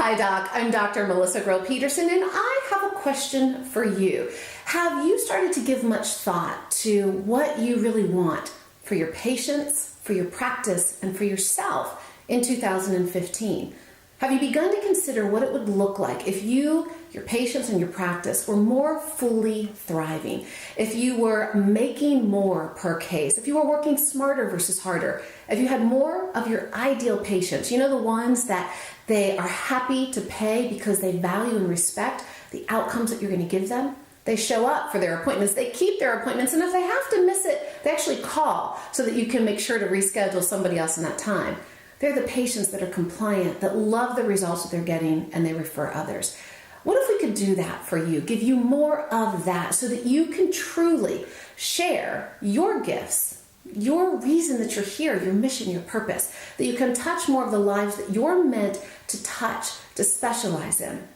Hi, Doc. I'm Dr. Melissa Grill-Petersen, and I have a question for you. Have you started to give much thought to what you really want for your patients, for your practice, and for yourself in 2015? Have you begun to consider what it would look like if you, your patients, and your practice were more fully thriving? If you were making more per case, if you were working smarter versus harder, if you had more of your ideal patients, you know, the ones that they are happy to pay because they value and respect the outcomes that you're going to give them. They show up for their appointments, they keep their appointments, and if they have to miss it, they actually call so that you can make sure to reschedule somebody else in that time. They're the patients that are compliant, that love the results that they're getting, and they refer others. What if we could do that for you, give you more of that so that you can truly share your gifts, your reason that you're here, your mission, your purpose, that you can touch more of the lives that you're meant to touch, to specialize in?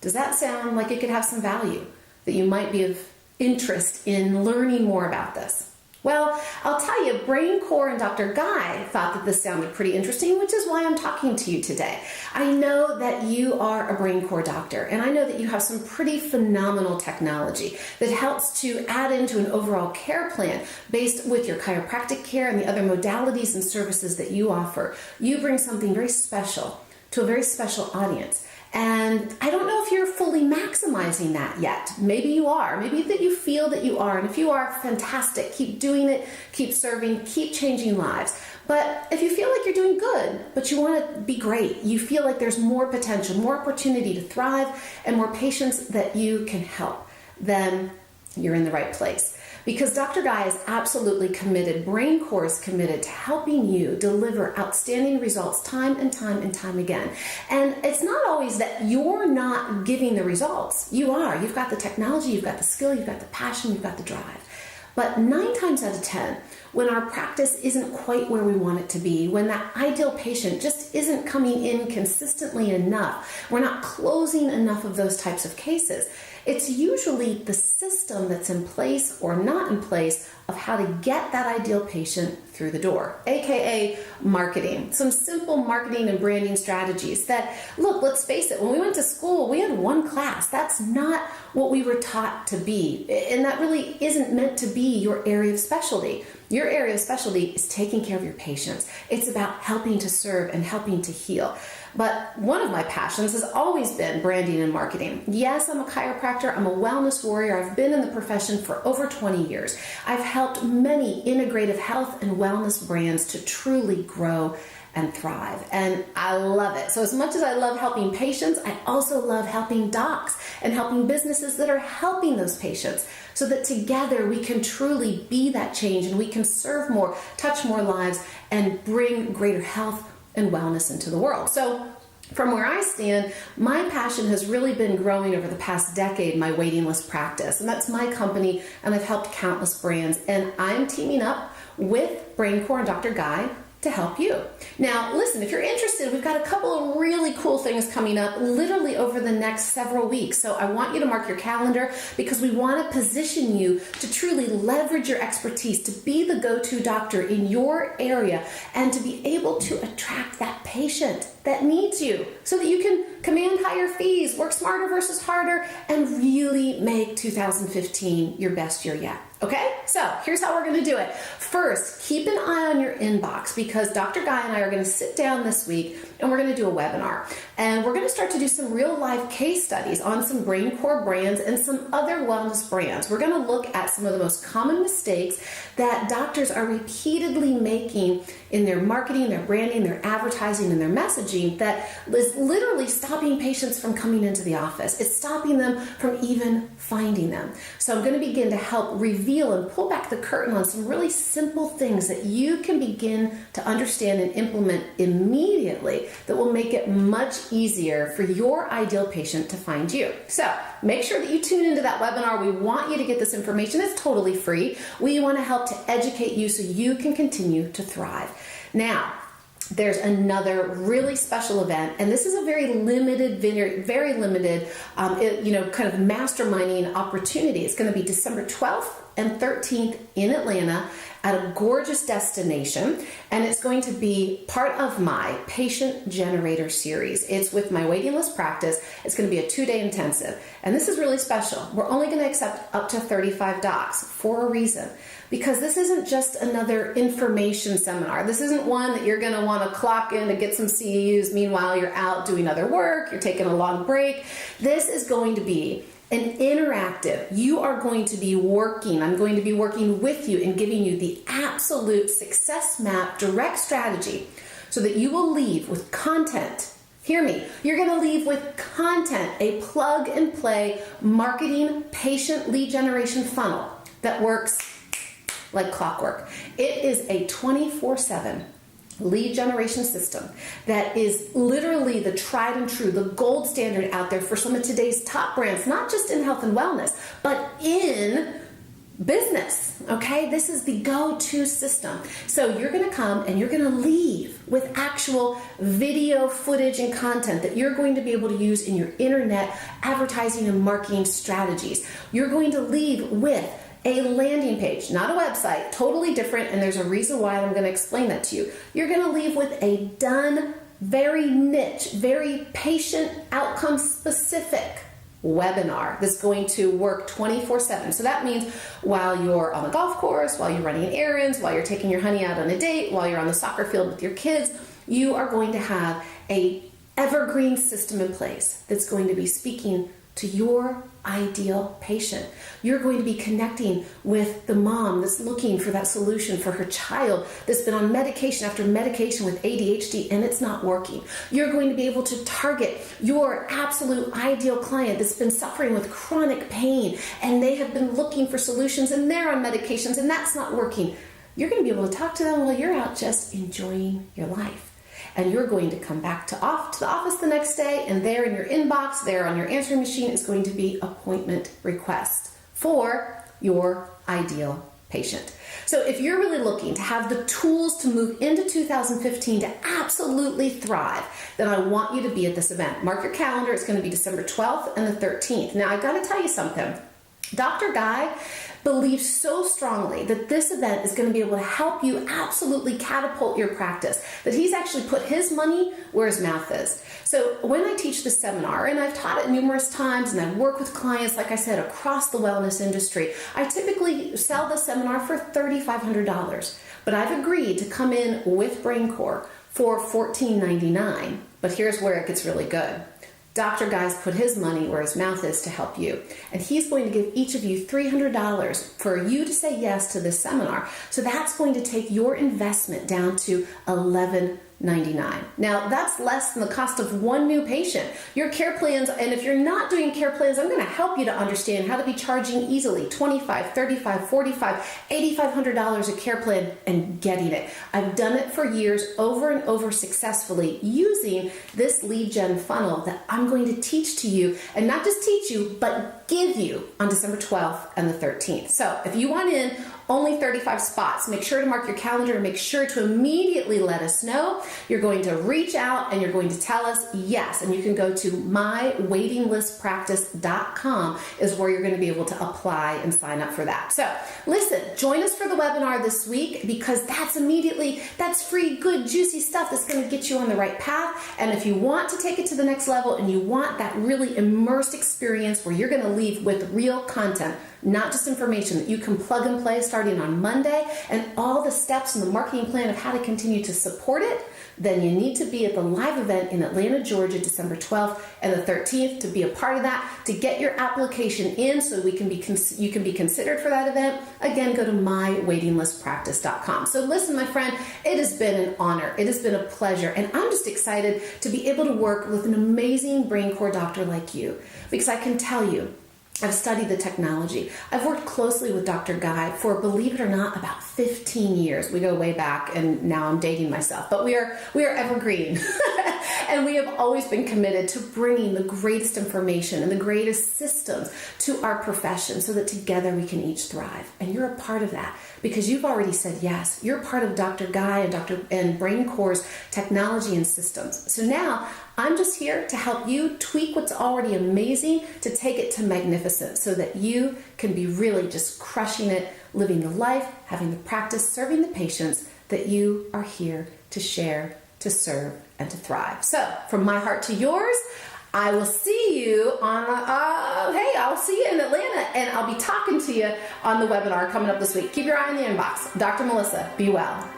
Does that sound like it could have some value, that you might be of interest in learning more about this? Well, I'll tell you, Braincore and Dr. Guy thought that this sounded pretty interesting, which is why I'm talking to you today. I know that you are a Braincore doctor, and I know that you have some pretty phenomenal technology that helps to add into an overall care plan based with your chiropractic care and the other modalities and services that you offer. You bring something very special to a very special audience. And I don't know if you're fully maximizing that yet. Maybe you are. Maybe that you feel that you are. And if you are, fantastic. Keep doing it. Keep serving. Keep changing lives. But if you feel like you're doing good, but you want to be great, you feel like there's more potential, more opportunity to thrive, and more patients that you can help, then you're in the right place. Because Dr. Guy is absolutely committed, Braincore is committed to helping you deliver outstanding results time and time and time again. And it's not always that you're not giving the results. You are. You've got the technology, you've got the skill, you've got the passion, you've got the drive. But 9 times out of 10, when our practice isn't quite where we want it to be, when that ideal patient just isn't coming in consistently enough, we're not closing enough of those types of cases, it's usually the system that's in place or not in place of how to get that ideal patient through the door, aka marketing. Some simple marketing and branding strategies that, look, let's face it, when we went to school, we had one class. That's not what we were taught to be, and that really isn't meant to be your area of specialty. Your area of specialty is taking care of your patients. It's about helping to serve and helping to heal. But one of my passions has always been branding and marketing. Yes, I'm a chiropractor. I'm a wellness warrior. I've been in the profession for over 20 years. I've helped many integrative health and wellness brands to truly grow and thrive. And I love it. So as much as I love helping patients, I also love helping docs and helping businesses that are helping those patients, so that together we can truly be that change and we can serve more, touch more lives, and bring greater health and wellness into the world. So from where I stand, my passion has really been growing over the past decade, my waiting list practice. And that's my company, and I've helped countless brands. And I'm teaming up with Braincore and Dr. Guy to help you. Now, listen, if you're interested, we've got a couple of really cool things coming up literally over the next several weeks. So I want you to mark your calendar, because we want to position you to truly leverage your expertise, to be the go-to doctor in your area, and to be able to attract that patient that needs you so that you can command higher fees, work smarter versus harder, and really make 2015 your best year yet. Okay, so here's how we're going to do it. First, keep an eye on your inbox, because Dr. Guy and I are going to sit down this week and we're going to do a webinar. And we're going to start to do some real life case studies on some Braincore brands and some other wellness brands. We're going to look at some of the most common mistakes that doctors are repeatedly making in their marketing, their branding, their advertising, and their messaging that is literally stopping patients from coming into the office. It's stopping them from even finding them. So I'm going to begin to help reveal and pull back the curtain on some really simple things that you can begin to understand and implement immediately that will make it much easier for your ideal patient to find you. So make sure that you tune into that webinar. We want you to get this information. It's totally free. We want to help to educate you so you can continue to thrive. Now, there's another really special event, and this is a very limited, very limited, kind of masterminding opportunity. It's going to be December 12th and 13th in Atlanta at a gorgeous destination, and it's going to be part of my Patient Generator series. It's with my waiting list practice. It's going to be a 2-day intensive, and this is really special. We're only going to accept up to 35 docs for a reason, because this isn't just another information seminar. This isn't one that you're going to want to clock in to get some CEUs. Meanwhile, you're out doing other work, you're taking a long break. This is going to be an interactive. You are going to be working. I'm going to be working with you and giving you the absolute success map, direct strategy, so that you will leave with content. Hear me. You're going to leave with content, a plug and play marketing patient lead generation funnel that works like clockwork. It is a 24/7 lead generation system that is literally the tried and true, the gold standard out there for some of today's top brands, not just in health and wellness, but in business. Okay, this is the go-to system. So you're going to come and you're going to leave with actual video footage and content that you're going to be able to use in your internet advertising and marketing strategies. You're going to leave with a landing page, not a website, totally different, and there's a reason why, and I'm going to explain that to you. You're going to leave with a done, very niche, very patient outcome specific webinar that's going to work 24/7. So that means while you're on the golf course, while you're running errands, while you're taking your honey out on a date, while you're on the soccer field with your kids, you are going to have a evergreen system in place that's going to be speaking to your ideal patient. You're going to be connecting with the mom that's looking for that solution for her child that's been on medication after medication with ADHD and it's not working. You're going to be able to target your absolute ideal client that's been suffering with chronic pain and they have been looking for solutions and they're on medications and that's not working. You're going to be able to talk to them while you're out just enjoying your life. And you're going to come back to the office the next day, and there in your inbox, there on your answering machine is going to be appointment request for your ideal patient. So if you're really looking to have the tools to move into 2015 to absolutely thrive, then I want you to be at this event. Mark your calendar. It's going to be December 12th and the 13th. Now, I got to tell you something. Dr. Guy believes so strongly that this event is going to be able to help you absolutely catapult your practice, that he's actually put his money where his mouth is. So when I teach this seminar, and I've taught it numerous times, and I've worked with clients, like I said, across the wellness industry, I typically sell the seminar for $3,500. But I've agreed to come in with Braincore for $14.99. But here's where it gets really good. Dr. Guy's put his money where his mouth is to help you. And he's going to give each of you $300 for you to say yes to this seminar. So that's going to take your investment down to $11.99. Now, that's less than the cost of one new patient. Your care plans, and if you're not doing care plans, I'm going to help you to understand how to be charging easily $25, $35, $45, $8,500 a care plan and getting it. I've done it for years over and over successfully using this lead gen funnel that I'm going to teach to you, and not just teach you, but give you on December 12th and the 13th. So if you want in, only 35 spots. Make sure to mark your calendar and make sure to immediately let us know. You're going to reach out and you're going to tell us yes. And you can go to mywaitinglistpractice.com is where you're going to be able to apply and sign up for that. So listen, join us for the webinar this week because that's free, good, juicy stuff that's going to get you on the right path. And if you want to take it to the next level and you want that really immersed experience where you're going to leave with real content, not just information that you can plug and play starting on Monday, and all the steps in the marketing plan of how to continue to support it, then you need to be at the live event in Atlanta, Georgia, December 12th and the 13th to be a part of that, to get your application in so you can be considered for that event. Again, go to mywaitinglistpractice.com. So listen, my friend, it has been an honor. It has been a pleasure. And I'm just excited to be able to work with an amazing Braincore doctor like you, because I can tell you, I've studied the technology. I've worked closely with Dr. Guy for, believe it or not, about 15 years. We go way back, and now I'm dating myself, but we are evergreen. And we have always been committed to bringing the greatest information and the greatest systems to our profession so that together we can each thrive. And you're a part of that because you've already said yes. You're part of Dr. Guy and Braincore's technology and systems. So now I'm just here to help you tweak what's already amazing to take it to magnificent so that you can be really just crushing it, living the life, having the practice, serving the patients that you are here to share, to serve, and to thrive. So from my heart to yours, I will see you on, I'll see you in Atlanta, and I'll be talking to you on the webinar coming up this week. Keep your eye on the inbox. Dr. Melissa, be well.